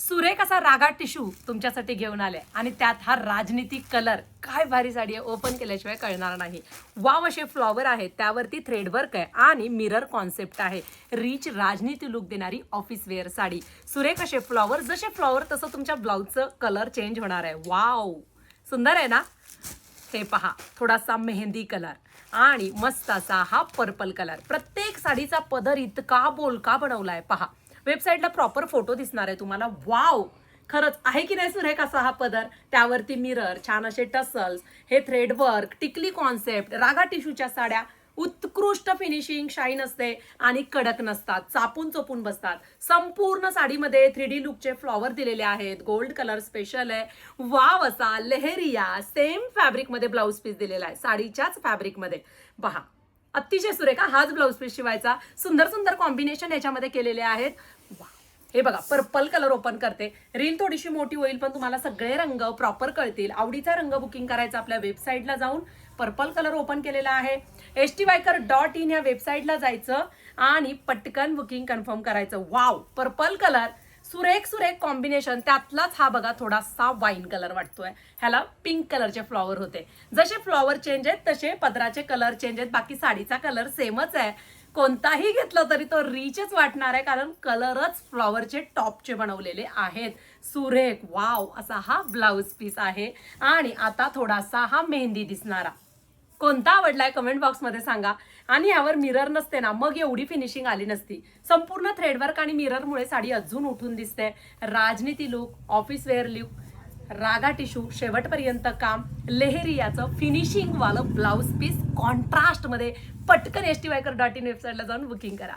सुरेख असा रागा टिश्यू तुमच्यासाठी घेऊन आले आणि त्यात हा राजनीतिक कलर. काय भारी साडी आहे, ओपन केल्याशिवाय कळणार नाही. वाव असे फ्लॉवर आहेत, त्यावरती थ्रेडवर्क आहे आणि मिरर कॉन्सेप्ट आहे. रिच राजनीती लुक देणारी ऑफिस वेअर साडी. सुरेख असे फ्लॉवर, जसे फ्लॉवर तसं तुमच्या ब्लाउजचं कलर चेंज होणार आहे. वाव, सुंदर आहे ना. हे पहा, थोडासा मेहंदी कलर आणि मस्त असा हा पर्पल कलर. प्रत्येक साडीचा पदर इतका बोलका बनवलाय पहा. वेबसाईटला प्रॉपर फोटो दिसणार आहे तुम्हाला. वाव, खरंच आहे की नाही सुरेख असा हा पदर. त्यावरती मिरर, छान असे टसल्स, हे थ्रेड वर्क, टिकली कॉन्सेप्ट, रागा टिश्यूच्या साड्या. उत्कृष्ट फिनिशिंग, शाईन असते आणि कडक नसतात, चापून चोपून बसतात. संपूर्ण साडीमध्ये 3D लुकचे फ्लॉवर दिलेले आहेत. गोल्ड कलर स्पेशल आहे. वाव असा लेहेरिया सेम फॅब्रिकमध्ये ब्लाऊज पीस दिलेला आहे, साडीच्याच फॅब्रिकमध्ये. पहा, अतिशय सुरेख. हाच ब्लाऊज पीस शिवायचा. सुंदर सुंदर कॉम्बिनेशन याच्यामध्ये केलेले आहेत. वा, हे बघा, पर्पल कलर ओपन करते. रील थोडीशी मोठी होईल पण तुम्हाला सगळे रंग प्रॉपर कळतील. आवडीचा रंग बुकिंग करायचा आपल्या वेबसाईटला जाऊन. पर्पल कलर ओपन केलेला आहे. htviker.in या वेबसाईटला जायचं आणि पटकन बुकिंग कन्फर्म करायचं. वाव, पर्पल कलर, सुरेख सुरेख कॉम्बिनेशन. त्यातलाच हा बघा थोडासा वाईन कलर वाटतोय. ह्याला पिंक कलरचे फ्लॉवर होते. जसे फ्लॉवर चेंज आहेत तसे पदराचे कलर चेंज आहेत. बाकी साडीचा कलर सेमच आहे. कोणताही घेतलं तरी तो रिचच वाटणार आहे, कारण कलरच फ्लॉवरचे टॉपचे बनवलेले आहेत. सुरेख, वाव असा हा ब्लाऊज पीस आहे. आणि आता थोडासा हा मेहंदी दिसणारा. कोणता आवडलाय कमेंट बॉक्समध्ये सांगा. आणि यावर मिरर नसते ना, मग एवढी फिनिशिंग आली नसती. संपूर्ण थ्रेडवर्क आणि मिररमुळे साडी अजून उठून दिसते. राजनीती लुक, ऑफिस वेअर लुक, रागा टिश्यू, शेवटपर्यंत काम, लेहेरियाचं फिनिशिंग वालं ब्लाऊज पीस कॉन्ट्रास्टमध्ये. पटकन htviker.in वेबसाईटला जाऊन बुकिंग करा.